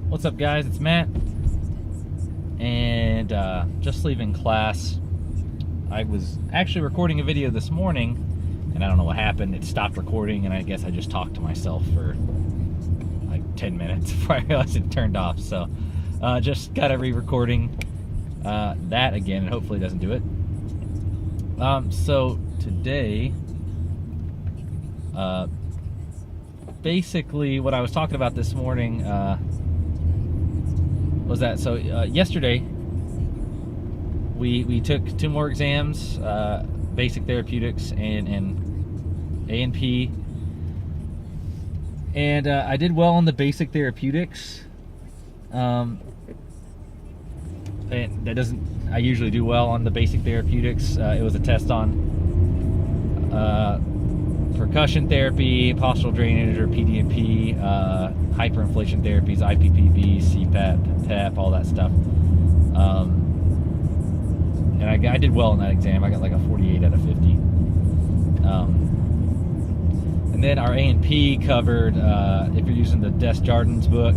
What's up, guys? It's Matt, and just leaving class. I was actually recording a video this morning, and I don't know what happened. It stopped recording, and I guess I just talked to myself for like 10 minutes before I realized it turned off. So just got to re-recording that again, and hopefully it doesn't do it. So today, basically what I was talking about this morning was that, so yesterday we took 2 more exams, basic therapeutics and A&P, and I did well on the basic therapeutics, and that doesn't, I usually do well on the basic therapeutics. It was a test on percussion therapy, postural drainage or PDNP, hyperinflation therapies, IPPV, CPAP, PEP, all that stuff. And I did well in that exam. I got like a 48 out of 50. And then our A&P covered, if you're using the Desjardins book,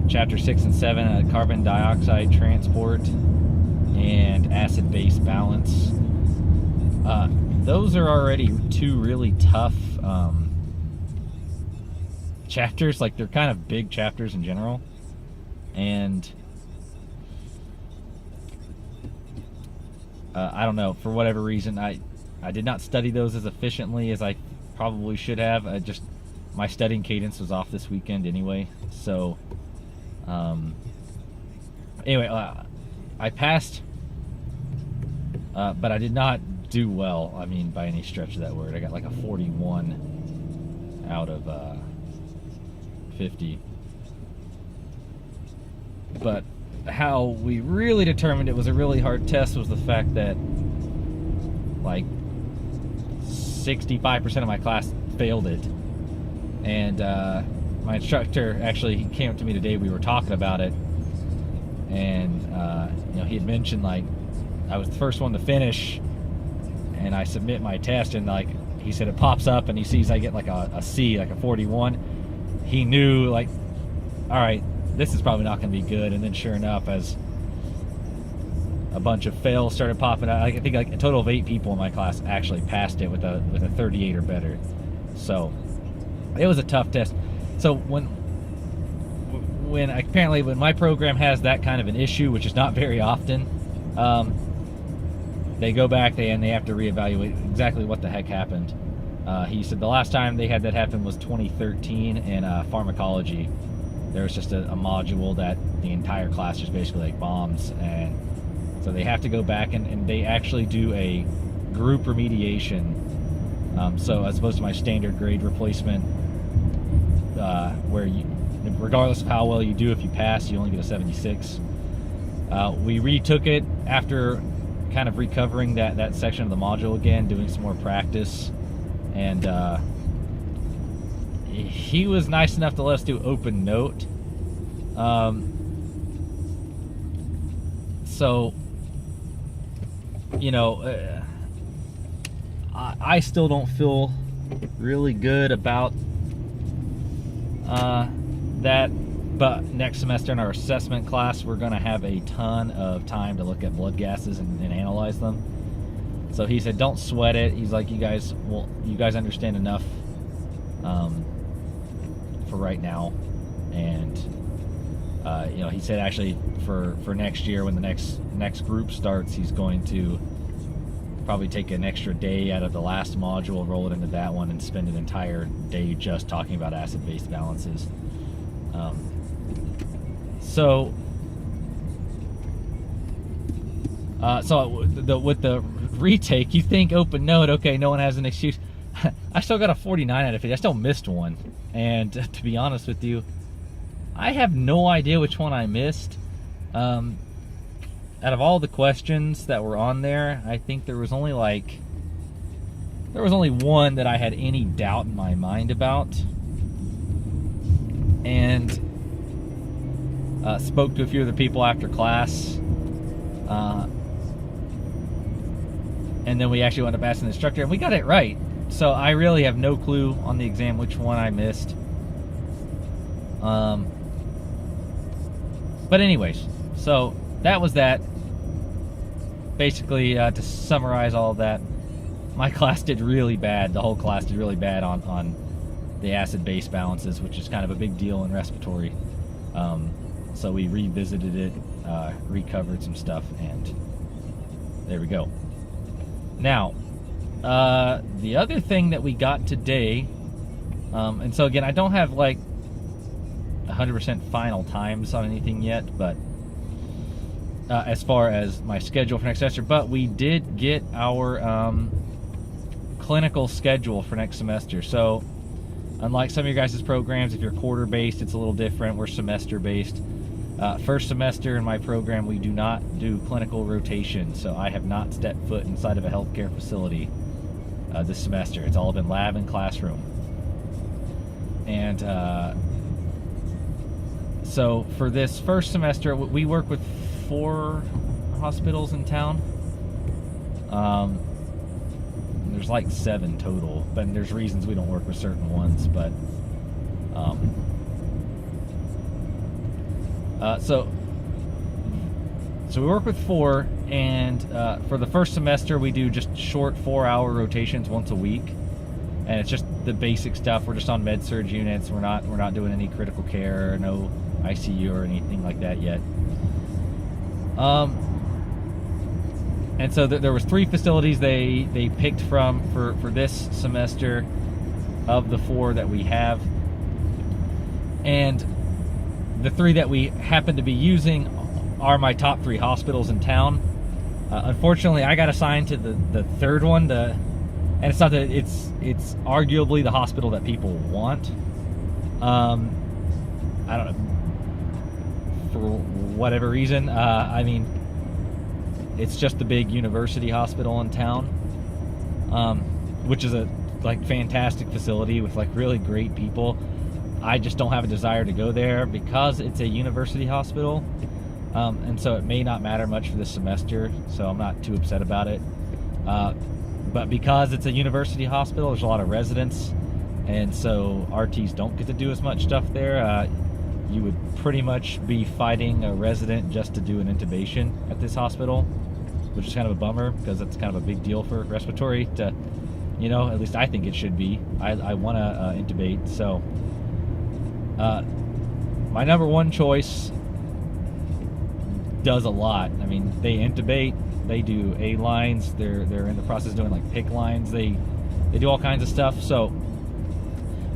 chapter 6 and 7, carbon dioxide transport and acid-base balance. Those are already 2 really tough chapters. Like, they're kind of big chapters in general, and I don't know, for whatever reason I did not study those as efficiently as I probably should have. Just my studying cadence was off this weekend anyway. So anyway, I passed, but I did not do well, I mean, by any stretch of that word. I got like a 41 out of 50. But how we really determined it was a really hard test was the fact that like 65% of my class failed it. And my instructor, actually, he came up to me today, we were talking about it, and you know, he had mentioned, like, I was the first one to finish, and I submit my test, and like he said, it pops up and he sees I get like a C, like a 41. He knew, like, all right, this is probably not going to be good. And then sure enough, as a bunch of fails started popping out, I think like a total of 8 people in my class actually passed it with a 38 or better. So it was a tough test. So when my program has that kind of an issue, which is not very often, they go back and they have to reevaluate exactly what the heck happened. He said the last time they had that happen was 2013 in pharmacology. There was just a module that the entire class just basically like bombs, and so they have to go back and they actually do a group remediation. So as opposed to my standard grade replacement, where you, regardless of how well you do, if you pass, you only get a 76. We retook it after kind of recovering that section of the module again, doing some more practice, and he was nice enough to let us do open note. So, you know, I still don't feel really good about that, but next semester in our assessment class, we're going to have a ton of time to look at blood gases and analyze them. So he said, don't sweat it. He's like, you guys understand enough for right now. And you know, he said actually for next year, when the next group starts, he's going to probably take an extra day out of the last module, roll it into that one, and spend an entire day just talking about acid-base balances. So with the retake, you think open note, okay, no one has an excuse. I still got a 49 out of 50. I still missed one. And to be honest with you, I have no idea which one I missed. Out of all the questions that were on there, I think there was only one that I had any doubt in my mind about. And spoke to a few other people after class, and then we actually went up asking the instructor, and we got it right. So I really have no clue on the exam which one I missed. But anyways, so that was that. Basically, to summarize all of that, my class did really bad. The whole class did really bad on the acid-base balances, which is kind of a big deal in respiratory. So we revisited it, recovered some stuff, and there we go. Now, the other thing that we got today, and so again, I don't have like 100% final times on anything yet, but as far as my schedule for next semester, but we did get our clinical schedule for next semester. So unlike some of your guys' programs, if you're quarter-based, it's a little different. We're semester-based. First semester in my program, we do not do clinical rotation, so I have not stepped foot inside of a healthcare facility this semester. It's all been lab and classroom. And so for this first semester, we work with 4 hospitals in town. There's like 7 total, but there's reasons we don't work with certain ones. But so we work with 4, and for the first semester we do just short 4-hour rotations once a week, and it's just the basic stuff. We're just on med-surg units. We're not doing any critical care, no ICU or anything like that yet. And so there was 3 facilities they picked from for this semester of the 4 that we have, and the 3 that we happen to be using are my top 3 hospitals in town. Unfortunately, I got assigned to the third one, and it's not that it's arguably the hospital that people want. I don't know, for whatever reason. I mean, it's just the big university hospital in town, which is a fantastic facility with really great people. I just don't have a desire to go there because it's a university hospital, and so it may not matter much for this semester, so I'm not too upset about it. But because it's a university hospital, there's a lot of residents, and so RTs don't get to do as much stuff there. You would pretty much be fighting a resident just to do an intubation at this hospital, which is kind of a bummer because that's kind of a big deal for respiratory to, at least I think it should be. I want to intubate. So my number 1 choice does a lot. I mean, they intubate, they do A lines, they're in the process of doing PICC lines, they do all kinds of stuff. So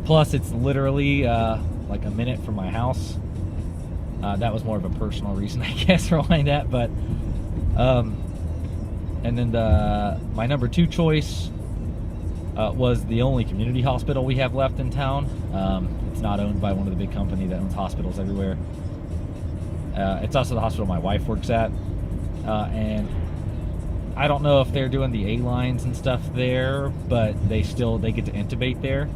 plus it's literally like a minute from my house. That was more of a personal reason, I guess, for why that. But and then my number 2 choice was the only community hospital we have left in town. It's not owned by one of the big companies that owns hospitals everywhere. It's also the hospital my wife works at, and I don't know if they're doing the A lines and stuff there, but they get to intubate there.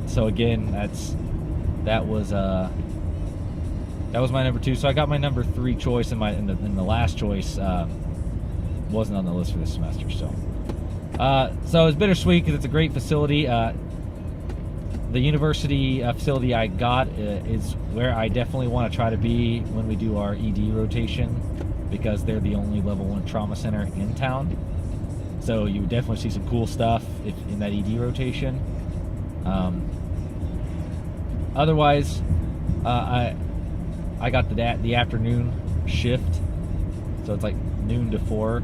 So again, that was my number 2. So I got my number 3 choice, and the last choice wasn't on the list for this semester. So it's bittersweet because it's a great facility. The university facility I got is where I definitely want to try to be when we do our ED rotation, because they're the only level 1 trauma center in town. So you would definitely see some cool stuff in that ED rotation. Otherwise, I got the afternoon shift, so it's like noon to 4,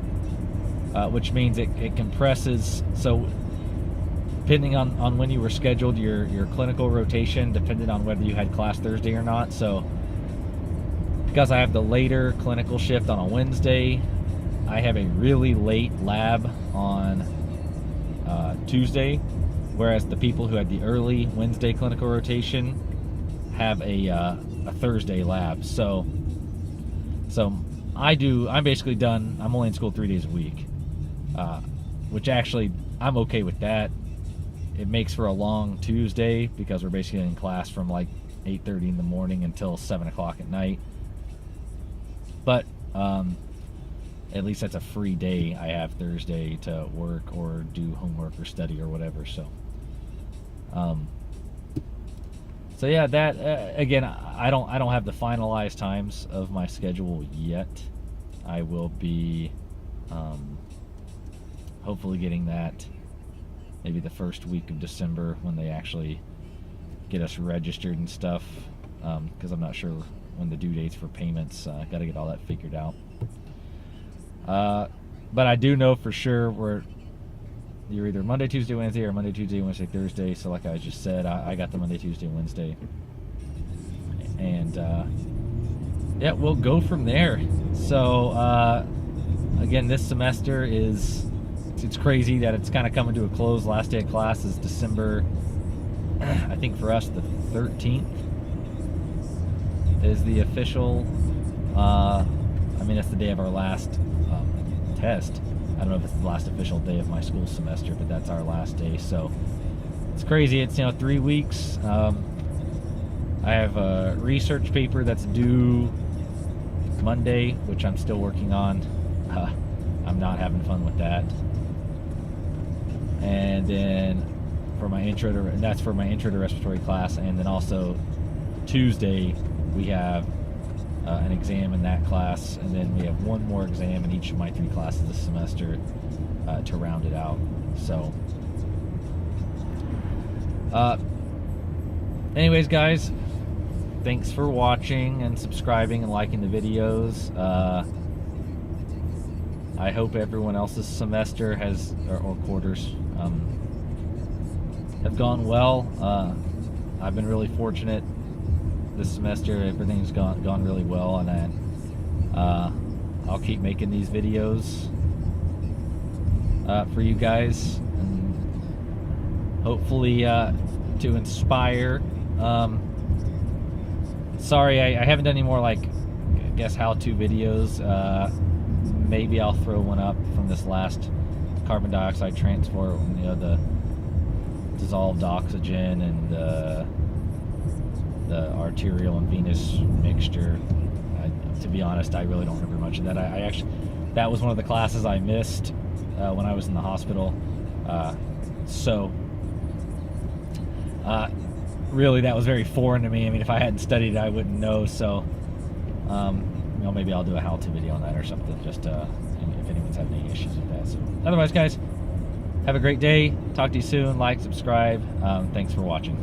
which means it compresses. So depending on when you were scheduled, your clinical rotation depended on whether you had class Thursday or not. So because I have the later clinical shift on a Wednesday, I have a really late lab on Tuesday, whereas the people who had the early Wednesday clinical rotation have a Thursday lab. So I'm basically done. I'm only in school 3 days a week, which actually I'm okay with that. It makes for a long Tuesday because we're basically in class from 8:30 in the morning until 7 o'clock at night. But at least that's a free day I have Thursday to work or do homework or study or whatever. So yeah, that again, I don't have the finalized times of my schedule yet. I will be hopefully getting that maybe the first week of December when they actually get us registered and stuff, because I'm not sure when the due dates for payments. Got to get all that figured out. But I do know for sure you're either Monday, Tuesday, Wednesday, or Monday, Tuesday, Wednesday, Thursday. So like I just said, I got the Monday, Tuesday, Wednesday. And yeah, we'll go from there. So again, this semester it's crazy that it's kind of coming to a close. Last day of class is December, I think for us the 13th is the official, I mean that's the day of our last test. I don't know if it's the last official day of my school semester, but that's our last day. So it's crazy. It's 3 weeks. I have a research paper that's due Monday, which I'm still working on. I'm not having fun with that. And then for my that's for my intro to respiratory class. And then also Tuesday we have an exam in that class, and then we have one more exam in each of my 3 classes this semester to round it out. So anyways, guys, thanks for watching and subscribing and liking the videos. I hope everyone else's semester or quarters have gone well. I've been really fortunate this semester. Everything's gone really well, and I'll keep making these videos for you guys, and hopefully to inspire. Sorry, I haven't done any more like guess how-to videos. Maybe I'll throw one up from this last carbon dioxide transport, the dissolved oxygen and the arterial and venous mixture. To be honest, I really don't remember much of that. I actually, that was one of the classes I missed when I was in the hospital. Really, that was very foreign to me. I mean, if I hadn't studied it, I wouldn't know. So, maybe I'll do a how-to video on that or something, just if anyone's having any issues with that. So, otherwise, guys, have a great day. Talk to you soon. Like, subscribe. Thanks for watching.